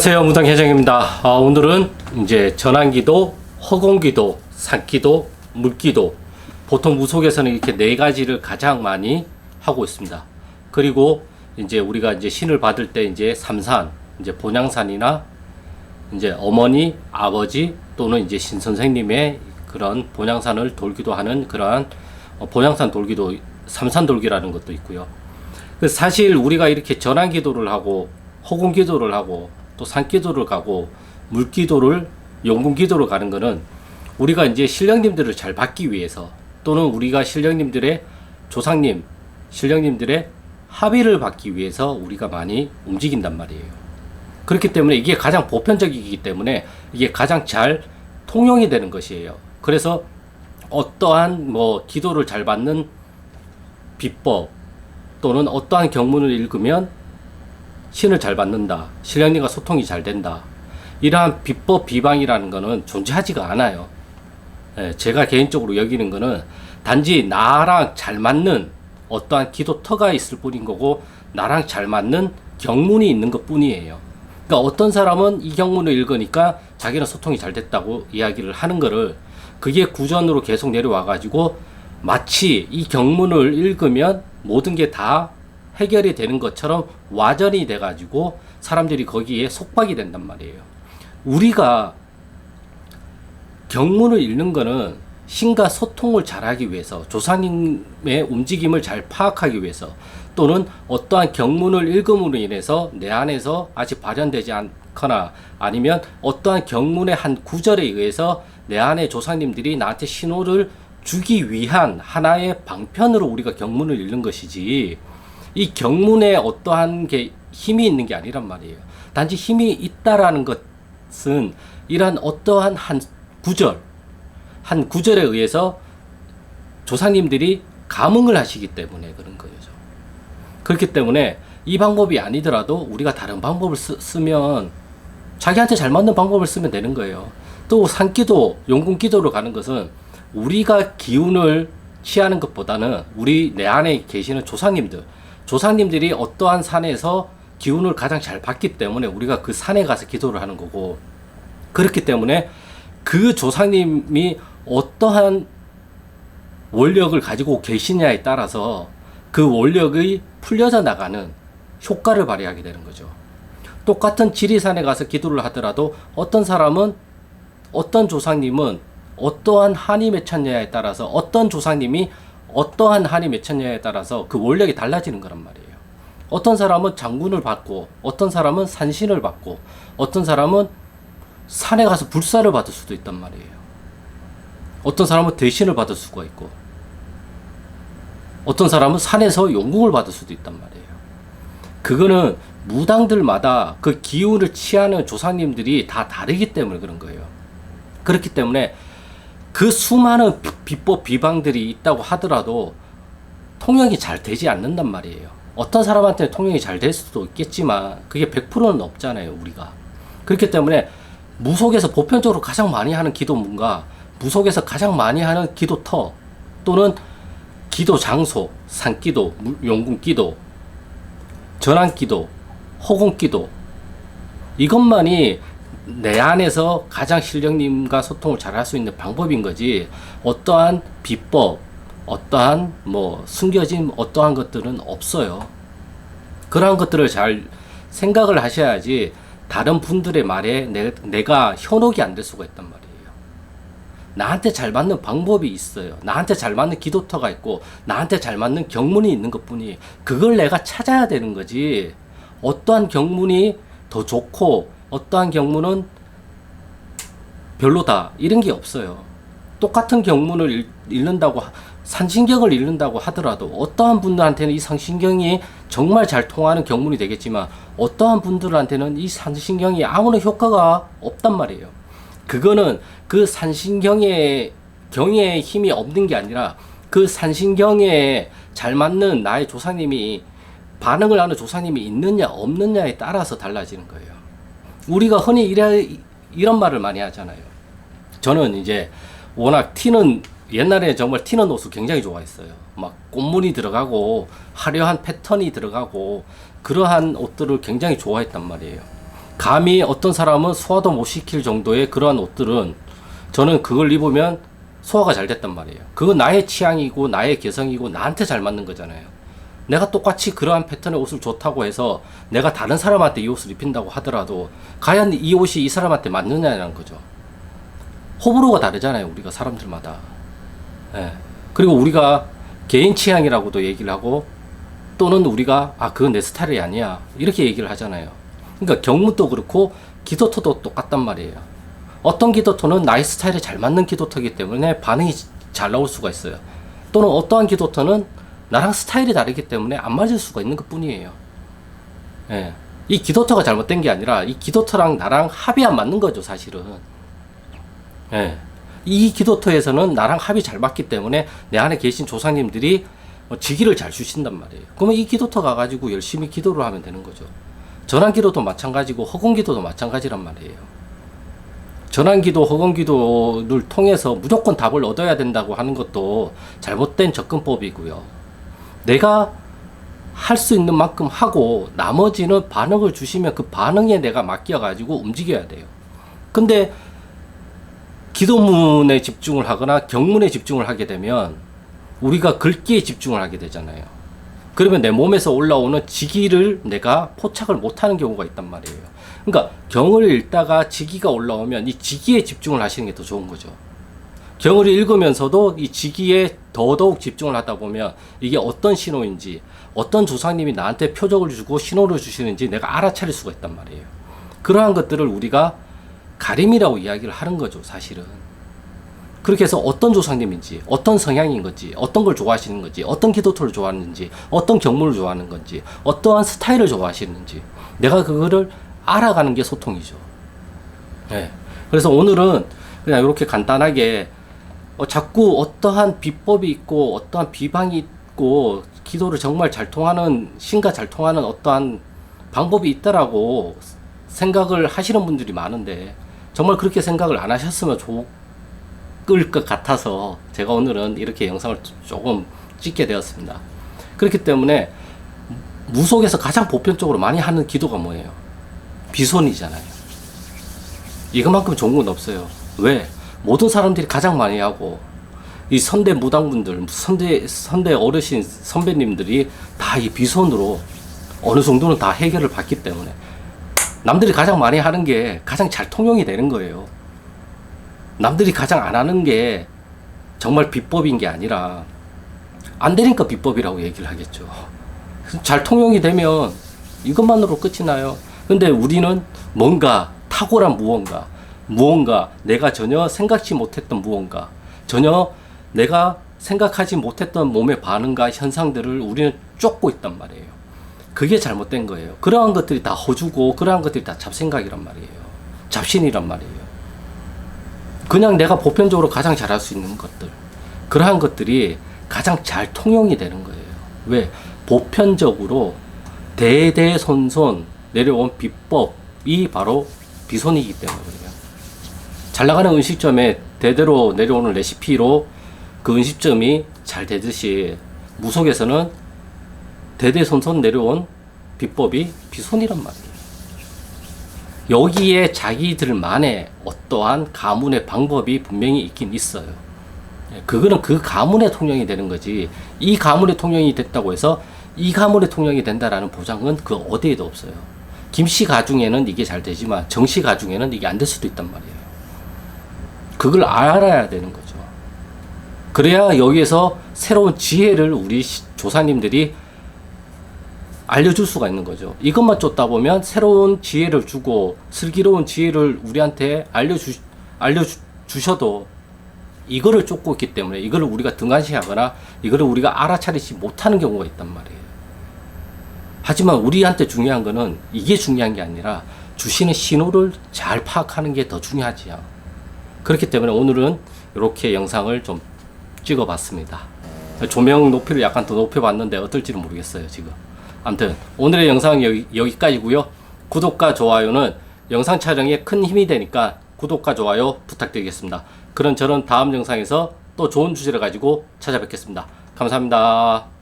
안녕하세요, 무당회장입니다. 오늘은 이제 전환기도, 허공기도, 산기도, 물기도, 보통 무속에서는 이렇게 네 가지를 가장 많이 하고 있습니다. 그리고 이제 우리가 이제 신을 받을 때 이제 삼산, 이제 본양산이나 이제 어머니, 아버지 또는 이제 신 선생님의 그런 본양산을 돌기도 하는 그러한 본양산 돌기도, 삼산 돌기라는 것도 있고요. 사실 우리가 이렇게 전환기도를 하고 허공기도를 하고 또 산기도를 가고 물기도를 용궁기도를 가는 거는 우리가 이제 신령님들을 잘 받기 위해서 또는 우리가 신령님들의 조상님, 신령님들의 합의를 받기 위해서 우리가 많이 움직인단 말이에요. 그렇기 때문에 이게 가장 보편적이기 때문에 이게 가장 잘 통용이 되는 것이에요. 그래서 어떠한 기도를 잘 받는 비법 또는 어떠한 경문을 읽으면 신을 잘 받는다, 신령님과 소통이 잘 된다, 이러한 비법 비방이라는 거는 존재하지가 않아요. 제가 개인적으로 여기는 거는 단지 나랑 잘 맞는 어떠한 기도터가 있을 뿐인 거고 나랑 잘 맞는 경문이 있는 것 뿐이에요. 그러니까 어떤 사람은 이 경문을 읽으니까 자기는 소통이 잘 됐다고 이야기를 하는 거를 그게 구전으로 계속 내려와 가지고 마치 이 경문을 읽으면 모든 게 다 해결이 되는 것처럼 와전이 돼가지고 사람들이 거기에 속박이 된단 말이에요. 우리가 경문을 읽는 거는 신과 소통을 잘하기 위해서, 조상님의 움직임을 잘 파악하기 위해서, 또는 어떠한 경문을 읽음으로 인해서 내 안에서 아직 발현되지 않거나 아니면 어떠한 경문의 한 구절에 의해서 내 안에 조상님들이 나한테 신호를 주기 위한 하나의 방편으로 우리가 경문을 읽는 것이지, 이 경문에 어떠한 게 힘이 있는 게 아니란 말이에요. 단지 힘이 있다라는 것은 이러한 어떠한 한 구절에 의해서 조상님들이 감응을 하시기 때문에 그런 거죠. 그렇기 때문에 이 방법이 아니더라도 우리가 다른 방법을 쓰면 자기한테 잘 맞는 방법을 쓰면 되는 거예요. 또 산기도, 용궁기도로 가는 것은 우리가 기운을 취하는 것보다는 우리 내 안에 계시는 조상님들이 어떠한 산에서 기운을 가장 잘 받기 때문에 우리가 그 산에 가서 기도를 하는 거고, 그렇기 때문에 그 조상님이 어떠한 원력을 가지고 계시냐에 따라서 그 원력이 풀려져 나가는 효과를 발휘하게 되는 거죠. 똑같은 지리산에 가서 기도를 하더라도 어떤 사람은, 어떤 조상님은 어떠한 한이 맺혔냐에 따라서, 어떤 조상님이 어떠한 한이 맺혔냐에 따라서 그 원력이 달라지는 거란 말이에요. 어떤 사람은 장군을 받고, 어떤 사람은 산신을 받고, 어떤 사람은 산에 가서 불사를 받을 수도 있단 말이에요. 어떤 사람은 대신을 받을 수가 있고, 어떤 사람은 산에서 용궁을 받을 수도 있단 말이에요. 그거는 무당들마다 그 기운을 취하는 조상님들이 다 다르기 때문에 그런 거예요. 그렇기 때문에 그 수많은 비법 비방들이 있다고 하더라도 통용이 잘 되지 않는단 말이에요. 어떤 사람한테는 통용이 잘 될 수도 있겠지만 그게 100%는 없잖아요, 우리가. 그렇기 때문에 무속에서 보편적으로 가장 많이 하는 기도문과 무속에서 가장 많이 하는 기도터 또는 기도 장소, 산기도, 용궁기도, 전환기도, 허공기도, 이것만이 내 안에서 가장 신령님과 소통을 잘 할 수 있는 방법인 거지, 어떠한 비법, 어떠한 숨겨진 어떠한 것들은 없어요. 그러한 것들을 잘 생각을 하셔야지 다른 분들의 말에 내가 현혹이 안 될 수가 있단 말이에요. 나한테 잘 맞는 방법이 있어요. 나한테 잘 맞는 기도터가 있고 나한테 잘 맞는 경문이 있는 것뿐이, 그걸 내가 찾아야 되는 거지, 어떠한 경문이 더 좋고 어떠한 경문은 별로다 이런 게 없어요. 똑같은 경문을 읽는다고, 산신경을 읽는다고 하더라도 어떠한 분들한테는 이 산신경이 정말 잘 통하는 경문이 되겠지만 어떠한 분들한테는 이 산신경이 아무런 효과가 없단 말이에요. 그거는 그 산신경의 힘이 없는 게 아니라 그 산신경에 잘 맞는 나의 조상님이, 반응을 하는 조상님이 있느냐 없느냐에 따라서 달라지는 거예요. 우리가 흔히 이런 말을 많이 하잖아요. 저는 이제 워낙 옛날에 정말 튀는 옷을 굉장히 좋아했어요. 막 꽃무늬 들어가고 화려한 패턴이 들어가고 그러한 옷들을 굉장히 좋아했단 말이에요. 감히 어떤 사람은 소화도 못 시킬 정도의 그러한 옷들은 저는 그걸 입으면 소화가 잘 됐단 말이에요. 그건 나의 취향이고 나의 개성이고 나한테 잘 맞는 거잖아요. 내가 똑같이 그러한 패턴의 옷을 좋다고 해서 내가 다른 사람한테 이 옷을 입힌다고 하더라도 과연 이 옷이 이 사람한테 맞느냐는 거죠. 호불호가 다르잖아요. 우리가 사람들마다. 예. 그리고 우리가 개인 취향이라고도 얘기를 하고 또는 우리가 그건 내 스타일이 아니야 이렇게 얘기를 하잖아요. 그러니까 경무도 그렇고 기도토도 똑같단 말이에요. 어떤 기도토는 나의 스타일에 잘 맞는 기도토이기 때문에 반응이 잘 나올 수가 있어요. 또는 어떠한 기도토는 나랑 스타일이 다르기 때문에 안 맞을 수가 있는 것 뿐이에요. 예. 이 기도토가 잘못된 게 아니라 이 기도토랑 나랑 합이 안 맞는 거죠, 사실은. 예. 이 기도토에서는 나랑 합이 잘 맞기 때문에 내 안에 계신 조상님들이 지기를 잘 주신단 말이에요. 그러면 이 기도토 가가지고 열심히 기도를 하면 되는 거죠. 전환기도도 마찬가지고 허공기도도 마찬가지란 말이에요. 전환기도 허공기도를 통해서 무조건 답을 얻어야 된다고 하는 것도 잘못된 접근법이고요. 내가 할 수 있는 만큼 하고 나머지는 반응을 주시면 그 반응에 내가 맡겨가지고 움직여야 돼요. 근데 기도문에 집중을 하거나 경문에 집중을 하게 되면 우리가 글귀에 집중을 하게 되잖아요. 그러면 내 몸에서 올라오는 지기를 내가 포착을 못하는 경우가 있단 말이에요. 그러니까 경을 읽다가 지기가 올라오면 이 지기에 집중을 하시는 게 더 좋은 거죠. 경을 읽으면서도 이 지기에 더더욱 집중을 하다 보면 이게 어떤 신호인지 어떤 조상님이 나한테 표적을 주고 신호를 주시는지 내가 알아차릴 수가 있단 말이에요. 그러한 것들을 우리가 가림이라고 이야기를 하는 거죠, 사실은. 그렇게 해서 어떤 조상님인지, 어떤 성향인 건지, 어떤 걸 좋아하시는 건지, 어떤 기도토를 좋아하는지, 어떤 경무를 좋아하는 건지, 어떠한 스타일을 좋아하시는지, 내가 그거를 알아가는 게 소통이죠. 네. 그래서 오늘은 그냥 이렇게 간단하게 자꾸 어떠한 비법이 있고, 어떠한 비방이 있고, 기도를 정말 잘 통하는, 신과 잘 통하는 어떠한 방법이 있다라고 생각을 하시는 분들이 많은데, 정말 그렇게 생각을 안 하셨으면 좋을 것 같아서 제가 오늘은 이렇게 영상을 조금 찍게 되었습니다. 그렇기 때문에 무속에서 가장 보편적으로 많이 하는 기도가 뭐예요? 비손이잖아요. 이것만큼 좋은 건 없어요. 왜? 모든 사람들이 가장 많이 하고 이 선대 무당분들, 선대 어르신 선배님들이 다 이 비손으로 어느 정도는 다 해결을 받기 때문에 남들이 가장 많이 하는 게 가장 잘 통용이 되는 거예요. 남들이 가장 안 하는 게 정말 비법인 게 아니라 안 되니까 비법이라고 얘기를 하겠죠. 잘 통용이 되면 이것만으로 끝이 나요. 근데 우리는 뭔가 탁월한 무언가 내가 전혀 생각지 못했던 무언가, 전혀 내가 생각하지 못했던 몸의 반응과 현상들을 우리는 쫓고 있단 말이에요. 그게 잘못된 거예요. 그러한 것들이 다 허주고 그러한 것들이 다 잡생각이란 말이에요. 잡신이란 말이에요. 그냥 내가 보편적으로 가장 잘할 수 있는 것들, 그러한 것들이 가장 잘 통용이 되는 거예요. 왜? 보편적으로 대대손손 내려온 비법이 바로 비손이기 때문이에요. 잘 나가는 음식점에 대대로 내려오는 레시피로 그 음식점이 잘 되듯이 무속에서는 대대손손 내려온 비법이 비손이란 말이에요. 여기에 자기들만의 어떠한 가문의 방법이 분명히 있긴 있어요. 그거는 그 가문의 통용이 되는 거지, 이 가문의 통용이 됐다고 해서 이 가문의 통용이 된다라는 보장은 그 어디에도 없어요. 김씨 가중에는 이게 잘 되지만 정씨 가중에는 이게 안 될 수도 있단 말이에요. 그걸 알아야 되는 거죠. 그래야 여기에서 새로운 지혜를 우리 조사님들이 알려줄 수가 있는 거죠. 이것만 쫓다 보면 새로운 지혜를 주고 슬기로운 지혜를 우리한테 알려주셔도 이거를 쫓고 있기 때문에 이거를 우리가 등한시하거나 이거를 우리가 알아차리지 못하는 경우가 있단 말이에요. 하지만 우리한테 중요한 거는 이게 중요한 게 아니라 주시는 신호를 잘 파악하는 게 더 중요하지요. 그렇기 때문에 오늘은 이렇게 영상을 좀 찍어봤습니다. 조명 높이를 약간 더 높여봤는데 어떨지는 모르겠어요, 지금. 아무튼 오늘의 영상은 여기까지고요. 구독과 좋아요는 영상 촬영에 큰 힘이 되니까 구독과 좋아요 부탁드리겠습니다. 그럼 저는 다음 영상에서 또 좋은 주제를 가지고 찾아뵙겠습니다. 감사합니다.